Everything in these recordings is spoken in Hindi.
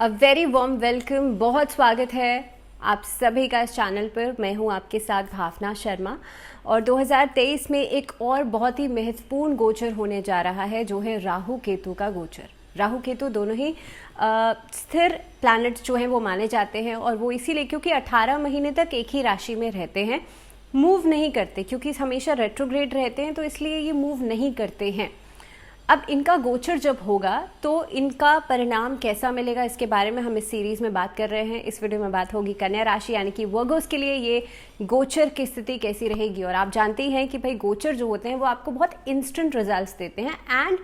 अ वेरी वार्म वेलकम, बहुत स्वागत है आप सभी का इस चैनल पर। मैं हूं आपके साथ भावना शर्मा और 2023 में एक और बहुत ही महत्वपूर्ण गोचर होने जा रहा है जो है राहु केतु का गोचर। राहु केतु दोनों ही स्थिर प्लैनेट्स जो हैं वो माने जाते हैं और वो इसीलिए क्योंकि 18 महीने तक एक ही राशि में रहते हैं, मूव नहीं करते, क्योंकि हमेशा रेट्रोग्रेड रहते हैं तो इसलिए ये मूव नहीं करते हैं। अब इनका गोचर जब होगा तो इनका परिणाम कैसा मिलेगा, इसके बारे में हम इस सीरीज में बात कर रहे हैं। इस वीडियो में बात होगी कन्या राशि यानी कि वर्गोस के लिए ये गोचर की स्थिति कैसी रहेगी। और आप जानते हैं कि भाई गोचर जो होते हैं वो आपको बहुत इंस्टेंट रिजल्ट्स देते हैं and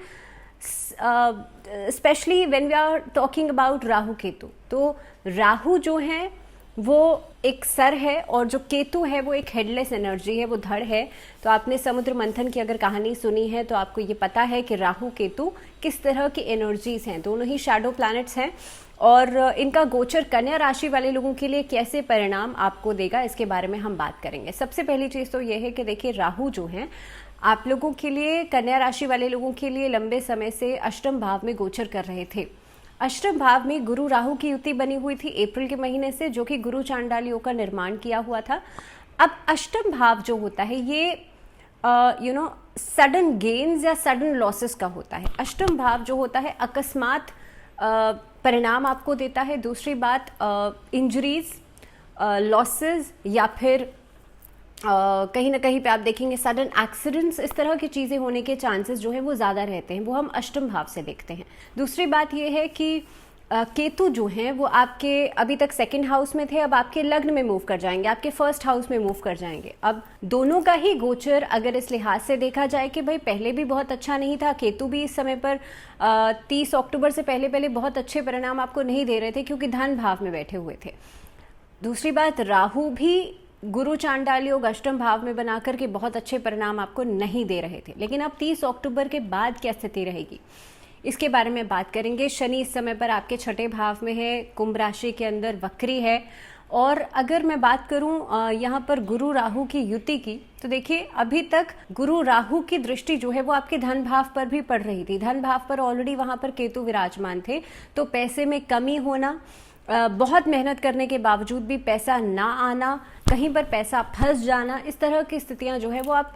specially when we are talking about Rahu Ketu. तो राहु जो है वो एक सर है और जो केतु है वो एक हेडलेस एनर्जी है, वो धड़ है। तो आपने समुद्र मंथन की अगर कहानी सुनी है तो आपको ये पता है कि राहु केतु किस तरह की एनर्जीज हैं, दोनों ही शैडो प्लैनेट्स हैं। और इनका गोचर कन्या राशि वाले लोगों के लिए कैसे परिणाम आपको देगा इसके बारे में हम बात करेंगे। सबसे पहली चीज़ तो ये है कि देखिए राहु जो है आप लोगों के लिए, कन्या राशि वाले लोगों के लिए लंबे समय से अष्टम भाव में गोचर कर रहे थे। अष्टम भाव में गुरु राहु की युति बनी हुई थी अप्रैल के महीने से, जो कि गुरु चांडालियों का निर्माण किया हुआ था। अब अष्टम भाव जो होता है ये सडन गेन्स या सडन लॉसेस का होता है। अष्टम भाव जो होता है अकस्मात परिणाम आपको देता है। दूसरी बात इंजरीज, लॉसेस या फिर कहीं ना कहीं पे आप देखेंगे सडन एक्सीडेंट्स, इस तरह की चीज़ें होने के चांसेस जो है वो ज़्यादा रहते हैं, वो हम अष्टम भाव से देखते हैं। दूसरी बात ये है कि केतु जो हैं वो आपके अभी तक सेकंड हाउस में थे, अब आपके लग्न में मूव कर जाएंगे, आपके फर्स्ट हाउस में मूव कर जाएंगे। अब दोनों का ही गोचर अगर इस लिहाज से देखा जाए कि भाई पहले भी बहुत अच्छा नहीं था, केतु भी इस समय पर 30 अक्टूबर से पहले पहले बहुत अच्छे परिणाम आपको नहीं दे रहे थे क्योंकि धन भाव में बैठे हुए थे। दूसरी बात राहु भी गुरु चांडाल योग अष्टम भाव में बनाकर के बहुत अच्छे परिणाम आपको नहीं दे रहे थे। लेकिन अब 30 अक्टूबर के बाद क्या स्थिति रहेगी इसके बारे में बात करेंगे। शनि इस समय पर आपके छठे भाव में है, कुंभ राशि के अंदर वक्री है। और अगर मैं बात करूं यहाँ पर गुरु राहु की युति की, तो देखिए अभी तक गुरु राहु की दृष्टि जो है वो आपके धन भाव पर भी पड़ रही थी। धन भाव पर ऑलरेडी वहां पर केतु विराजमान थे, तो पैसे में कमी होना, बहुत मेहनत करने के बावजूद भी पैसा ना आना, कहीं पर पैसा फंस जाना, इस तरह की स्थितियां जो है वो आप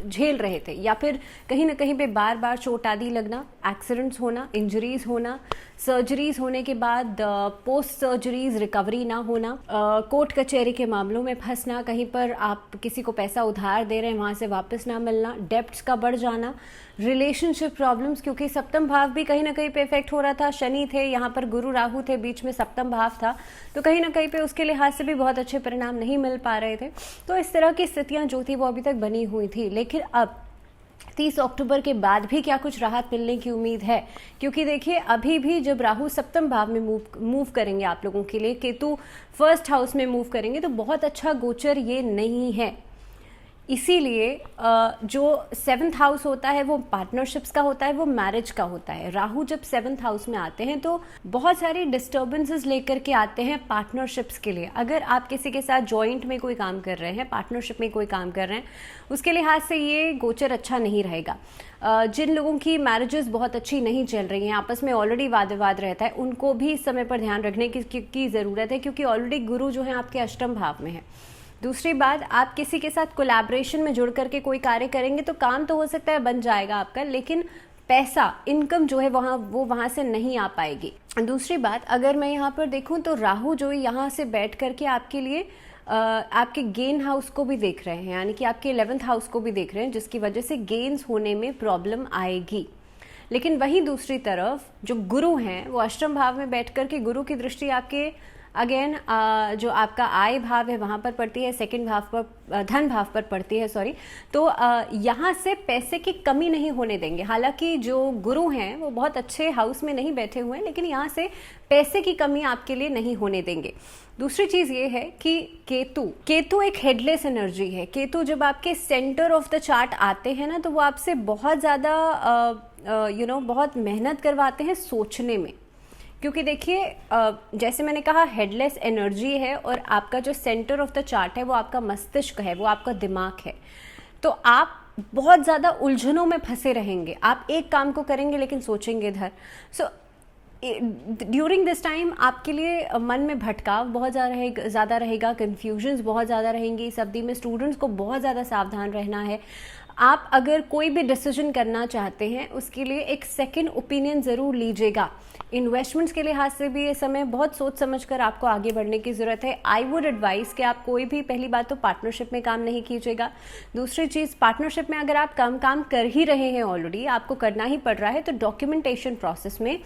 झेल रहे थे। या फिर कहीं ना कहीं पे बार बार चोट आदि लगना, एक्सीडेंट्स होना, इंजरीज होना, सर्जरीज होने के बाद पोस्ट सर्जरीज रिकवरी ना होना, कोर्ट कचहरी के मामलों में फंसना, कहीं पर आप किसी को पैसा उधार दे रहे हैं वहां से वापस ना मिलना, डेब्ट्स का बढ़ जाना, रिलेशनशिप प्रॉब्लम्स, क्योंकि सप्तम भाव भी कहीं ना कहीं पे इफेक्ट हो रहा था। शनि थे, यहाँ पर गुरु राहु थे, बीच में सप्तम भाव था, तो कहीं ना कहीं पे उसके लिहाज से भी बहुत अच्छे परिणाम नहीं मिल पा रहे थे। तो इस तरह की स्थितियां जो थी वो अभी तक बनी हुई थी। लेकिन अब 30 अक्टूबर के बाद भी क्या कुछ राहत मिलने की उम्मीद है, क्योंकि देखिए अभी भी जब राहु सप्तम भाव में मूव करेंगे आप लोगों के लिए, केतु फर्स्ट हाउस में मूव करेंगे, तो बहुत अच्छा गोचर ये नहीं है। इसीलिए जो 7th हाउस होता है वो पार्टनरशिप्स का होता है, वो मैरिज का होता है। राहु जब 7th हाउस में आते हैं तो बहुत सारी डिस्टर्बेंसेस लेकर के आते हैं पार्टनरशिप्स के लिए। अगर आप किसी के साथ जॉइंट में कोई काम कर रहे हैं, पार्टनरशिप में कोई काम कर रहे हैं, उसके लिहाज से ये गोचर अच्छा नहीं रहेगा। जिन लोगों की मैरिजेस बहुत अच्छी नहीं चल रही हैं, आपस में ऑलरेडी वाद विवाद रहता है, उनको भी इस समय पर ध्यान रखने की ज़रूरत है, क्योंकि ऑलरेडी गुरु जो है आपके अष्टम भाव में है। दूसरी बात, आप किसी के साथ कोलैबोरेशन में जुड़ करके कोई कार्य करेंगे तो काम तो हो सकता है बन जाएगा आपका, लेकिन पैसा, इनकम जो है वहाँ से नहीं आ पाएगी। दूसरी बात, अगर मैं यहाँ पर देखूँ तो राहु जो है यहाँ से बैठ करके आपके लिए आपके गेन हाउस को भी देख रहे हैं, यानी कि आपके 11th हाउस को भी देख रहे हैं, जिसकी वजह से गेन्स होने में प्रॉब्लम आएगी। लेकिन वहीं दूसरी तरफ जो गुरु हैं वो अष्टम भाव में बैठ करके, गुरु की दृष्टि आपके अगेन जो आपका आय भाव है वहाँ पर पड़ती है, सेकंड भाव पर, धन भाव पर पड़ती है, सॉरी। तो यहाँ से पैसे की कमी नहीं होने देंगे। हालांकि जो गुरु हैं वो बहुत अच्छे हाउस में नहीं बैठे हुए हैं, लेकिन यहाँ से पैसे की कमी आपके लिए नहीं होने देंगे। दूसरी चीज़ ये है कि केतु एक हेडलेस एनर्जी है। केतु जब आपके सेंटर ऑफ द चार्ट आते हैं ना, तो वो आपसे बहुत ज़्यादा बहुत मेहनत करवाते हैं सोचने में। क्योंकि देखिए जैसे मैंने कहा हेडलेस एनर्जी है, और आपका जो सेंटर ऑफ द चार्ट है वो आपका मस्तिष्क है, वो आपका दिमाग है। तो आप बहुत ज़्यादा उलझनों में फंसे रहेंगे। आप एक काम को करेंगे लेकिन सोचेंगे इधर। सो ड्यूरिंग दिस टाइम आपके लिए मन में भटकाव बहुत ज़्यादा रहेगा, कन्फ्यूजन्स बहुत ज़्यादा रहेंगी। इस अवधि में स्टूडेंट्स को बहुत ज़्यादा सावधान रहना है। आप अगर कोई भी डिसीजन करना चाहते हैं उसके लिए एक सेकंड ओपिनियन ज़रूर लीजिएगा। इन्वेस्टमेंट्स के लिहाज से भी ये समय बहुत सोच समझ कर आपको आगे बढ़ने की ज़रूरत है। आई वुड एडवाइस कि आप कोई भी, पहली बात तो पार्टनरशिप में काम नहीं कीजिएगा। दूसरी चीज़, पार्टनरशिप में अगर आप काम कर ही रहे हैं, ऑलरेडी आपको करना ही पड़ रहा है, तो डॉक्यूमेंटेशन प्रोसेस में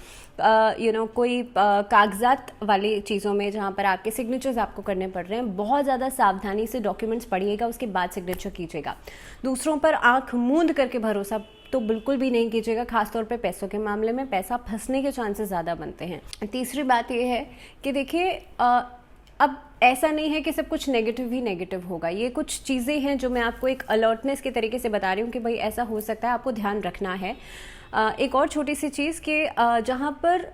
कोई कागजात वाली चीज़ों में जहाँ पर आपके सिग्नेचर्स आपको करने पड़ रहे हैं, बहुत ज़्यादा सावधानी से डॉक्यूमेंट्स पढ़िएगा, उसके बाद सिग्नेचर कीजिएगा। दूसरों पर आंख मूंद करके भरोसा तो बिल्कुल भी नहीं कीजिएगा, खासतौर पे पैसों के मामले में पैसा फंसने के चांसेस ज़्यादा बनते हैं। तीसरी बात यह है कि देखिए, अब ऐसा नहीं है कि सब कुछ नेगेटिव ही नेगेटिव होगा। ये कुछ चीज़ें हैं जो मैं आपको एक अलर्टनेस के तरीके से बता रही हूँ कि भाई ऐसा हो सकता है, आपको ध्यान रखना है। एक और छोटी सी चीज़ कि जहाँ पर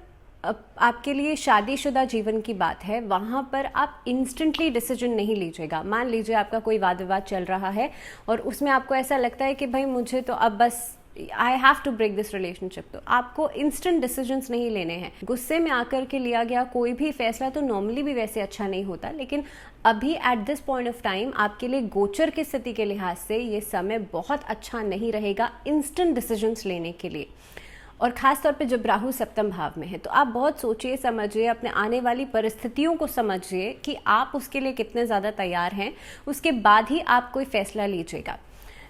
आपके लिए शादीशुदा जीवन की बात है, वहाँ पर आप इंस्टेंटली डिसीजन नहीं लीजिएगा। मान लीजिए आपका कोई वाद विवाद चल रहा है और उसमें आपको ऐसा लगता है कि भाई मुझे तो अब बस I have to break this relationship, तो आपको इंस्टेंट डिसीजंस नहीं लेने हैं। गुस्से में आकर के लिया गया कोई भी फैसला तो नॉर्मली भी वैसे अच्छा नहीं होता, लेकिन अभी at this point of time आपके लिए गोचर की स्थिति के लिहाज से ये समय बहुत अच्छा नहीं रहेगा इंस्टेंट डिसीजंस लेने के लिए। और ख़ास तौर पे जब राहु सप्तम भाव में है, तो आप बहुत सोचिए समझिए, अपने आने वाली परिस्थितियों को समझिए कि आप उसके लिए कितने ज़्यादा तैयार हैं, उसके बाद ही आप कोई फैसला लीजिएगा।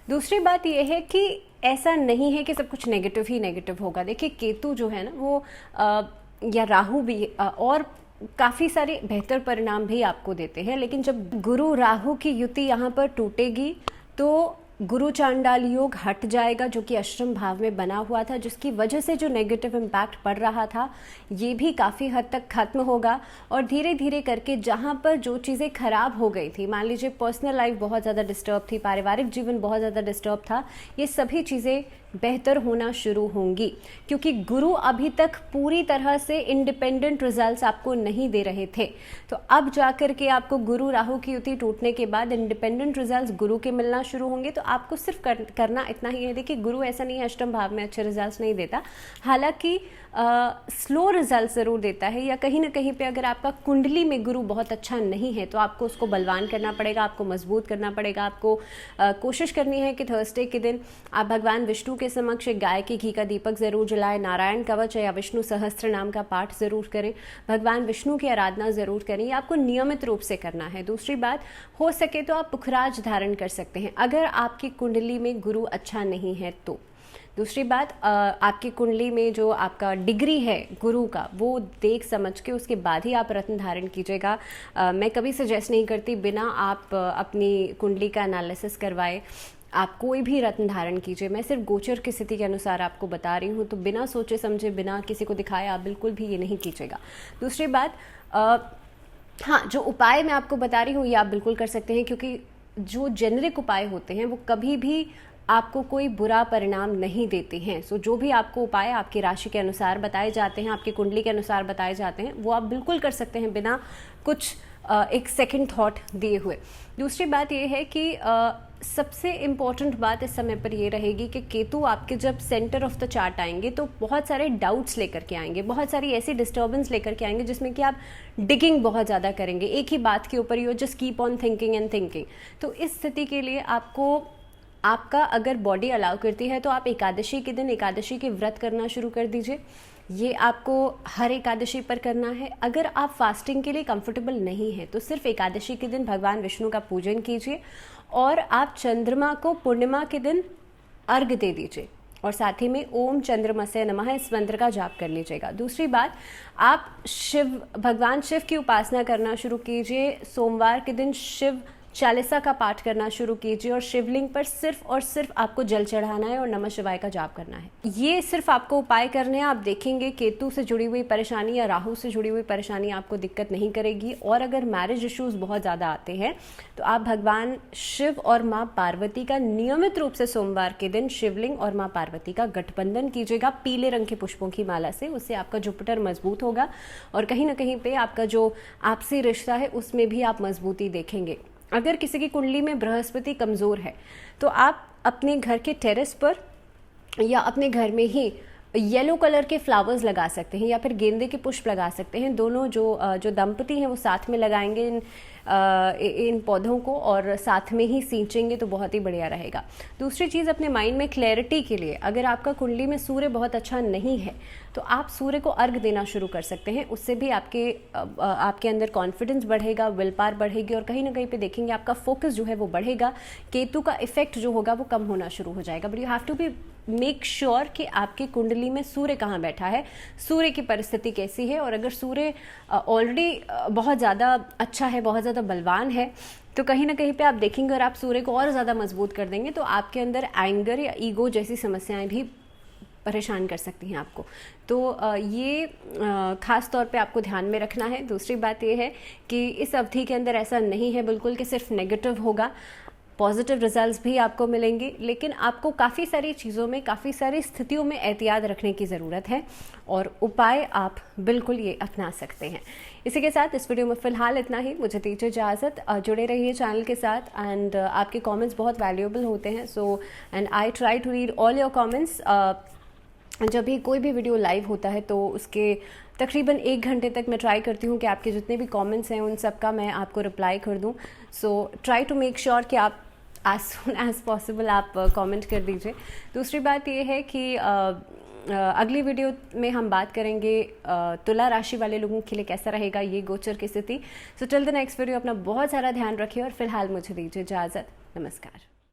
दूसरी बात यह है कि ऐसा नहीं है कि सब कुछ नेगेटिव ही नेगेटिव होगा। देखिए, केतु जो है ना वो या राहु भी और काफ़ी सारे बेहतर परिणाम भी आपको देते हैं, लेकिन जब गुरु राहु की युति यहाँ पर टूटेगी तो गुरु चांडाल योग हट जाएगा, जो कि अष्टम भाव में बना हुआ था, जिसकी वजह से जो नेगेटिव इम्पैक्ट पड़ रहा था ये भी काफ़ी हद तक खत्म होगा। और धीरे धीरे करके जहाँ पर जो चीज़ें खराब हो गई थी, मान लीजिए पर्सनल लाइफ बहुत ज़्यादा डिस्टर्ब थी, पारिवारिक जीवन बहुत ज़्यादा डिस्टर्ब था, ये सभी चीज़ें बेहतर होना शुरू होंगी, क्योंकि गुरु अभी तक पूरी तरह से इंडिपेंडेंट रिजल्ट्स आपको नहीं दे रहे थे। तो अब जाकर के आपको गुरु राहु की युति टूटने के बाद इंडिपेंडेंट रिजल्ट्स गुरु के मिलना शुरू होंगे। तो आपको सिर्फ करना इतना ही है। देखिए, गुरु ऐसा नहीं है अष्टम भाव में अच्छे रिजल्ट्स नहीं देता, हालांकि स्लो रिजल्ट ज़रूर देता है, या कहीं ना कहीं पे अगर आपका कुंडली में गुरु बहुत अच्छा नहीं है तो आपको उसको बलवान करना पड़ेगा, आपको मजबूत करना पड़ेगा। आपको कोशिश करनी है कि थर्सडे के दिन आप भगवान विष्णु के समक्ष एक गाय के घी का दीपक ज़रूर जलाएं, नारायण कवच या विष्णु सहस्त्र नाम का पाठ ज़रूर करें, भगवान विष्णु की आराधना ज़रूर करें। ये आपको नियमित रूप से करना है। दूसरी बात, हो सके तो आप पुखराज धारण कर सकते हैं अगर आपकी कुंडली में गुरु अच्छा नहीं है तो। दूसरी बात, आपकी कुंडली में जो आपका डिग्री है गुरु का, वो देख समझ के उसके बाद ही आप रत्न धारण कीजिएगा। मैं कभी सजेस्ट नहीं करती बिना आप अपनी कुंडली का एनालिसिस करवाए आप कोई भी रत्न धारण कीजिए। मैं सिर्फ गोचर की स्थिति के अनुसार आपको बता रही हूँ, तो बिना सोचे समझे, बिना किसी को दिखाए आप बिल्कुल भी ये नहीं कीजिएगा। दूसरी बात, हाँ, जो उपाय मैं आपको बता रही हूँ ये आप बिल्कुल कर सकते हैं, क्योंकि जो जेनरिक उपाय होते हैं वो कभी भी आपको कोई बुरा परिणाम नहीं देते हैं। सो जो भी आपको उपाय आपकी राशि के अनुसार बताए जाते हैं, आपकी कुंडली के अनुसार बताए जाते हैं, वो आप बिल्कुल कर सकते हैं बिना कुछ एक सेकंड थॉट दिए हुए। दूसरी बात ये है कि सबसे इम्पॉर्टेंट बात इस समय पर ये रहेगी कि केतु आपके जब सेंटर ऑफ द चार्ट आएंगे तो बहुत सारे डाउट्स लेकर के आएंगे, बहुत सारी ऐसी डिस्टर्बेंस लेकर के आएंगे जिसमें कि आप डिगिंग बहुत ज़्यादा करेंगे, एक ही बात के ऊपर ही just keep on thinking and thinking. तो इस स्थिति के लिए आपको, आपका अगर बॉडी अलाउ करती है तो आप एकादशी के दिन एकादशी के व्रत करना शुरू कर दीजिए। ये आपको हर एकादशी पर करना है। अगर आप फास्टिंग के लिए कंफर्टेबल नहीं है तो सिर्फ एकादशी के दिन भगवान विष्णु का पूजन कीजिए और आप चंद्रमा को पूर्णिमा के दिन अर्घ दे दीजिए और साथ ही में ओम चंद्रमसे नमः इस मंत्र का जाप कर लीजिएगा। दूसरी बात, आप भगवान शिव की उपासना करना शुरू कीजिए। सोमवार के दिन शिव चालीसा का पाठ करना शुरू कीजिए और शिवलिंग पर सिर्फ और सिर्फ आपको जल चढ़ाना है और नमः शिवाय का जाप करना है। ये सिर्फ आपको उपाय करने हैं। आप देखेंगे केतु से जुड़ी हुई परेशानी या राहु से जुड़ी हुई परेशानी आपको दिक्कत नहीं करेगी। और अगर मैरिज इश्यूज बहुत ज़्यादा आते हैं तो आप भगवान शिव और माँ पार्वती का नियमित रूप से सोमवार के दिन शिवलिंग और माँ पार्वती का गठबंधन कीजिएगा पीले रंग के पुष्पों की माला से। उससे आपका जुपिटर मजबूत होगा और कहीं ना कहीं पे आपका जो आपसी रिश्ता है उसमें भी आप मजबूती देखेंगे। अगर किसी की कुंडली में बृहस्पति कमज़ोर है तो आप अपने घर के टेरेस पर या अपने घर में ही येलो कलर के फ्लावर्स लगा सकते हैं या फिर गेंदे के पुष्प लगा सकते हैं। दोनों जो दंपति हैं वो साथ में लगाएंगे इन पौधों को और साथ में ही सींचेंगे तो बहुत ही बढ़िया रहेगा। दूसरी चीज़, अपने माइंड में क्लैरिटी के लिए, अगर आपका कुंडली में सूर्य बहुत अच्छा नहीं है तो आप सूर्य को अर्घ देना शुरू कर सकते हैं। उससे भी आपके अंदर कॉन्फिडेंस बढ़ेगा, विल पावर बढ़ेगी और कहीं ना कहीं पे देखेंगे आपका फोकस जो है वो बढ़ेगा। केतु का इफेक्ट जो होगा वो कम होना शुरू हो जाएगा। But you have to be make sure कि आपकी कुंडली में सूर्य कहाँ बैठा है, सूर्य की परिस्थिति कैसी है। और अगर सूर्य ऑलरेडी बहुत ज़्यादा अच्छा है, बहुत ज़्यादा बलवान है, तो कहीं ना कहीं पे आप देखेंगे और आप सूर्य को और ज़्यादा मजबूत कर देंगे तो आपके अंदर एंगर या ईगो जैसी समस्याएं भी परेशान कर सकती हैं आपको। तो ये ख़ास तौर पे आपको ध्यान में रखना है। दूसरी बात ये है कि इस अवधि के अंदर ऐसा नहीं है बिल्कुल कि सिर्फ नेगेटिव होगा, पॉजिटिव रिजल्ट्स भी आपको मिलेंगे, लेकिन आपको काफ़ी सारी चीज़ों में, काफ़ी सारी स्थितियों में एहतियात रखने की ज़रूरत है और उपाय आप बिल्कुल ये अपना सकते हैं। इसी के साथ इस वीडियो में फ़िलहाल इतना ही। मुझे दीजिए इजाज़त, जुड़े रहिए चैनल के साथ एंड आपके कमेंट्स बहुत वैल्यूएबल होते हैं। So and I try to read all your comments. जब भी कोई भी वीडियो लाइव होता है तो उसके तकरीबन 1 घंटे तक मैं ट्राई करती हूँ कि आपके जितने भी कमेंट्स हैं उन सब का मैं आपको रिप्लाई कर दूँ। So try to make sure कि आप एज सुन एज पॉसिबल आप कमेंट कर दीजिए। दूसरी बात ये है कि अगली वीडियो में हम बात करेंगे तुला राशि वाले लोगों के लिए कैसा रहेगा ये गोचर की स्थिति। So till the next video अपना बहुत सारा ध्यान रखिए और फिलहाल मुझे दीजिए इजाज़त। नमस्कार।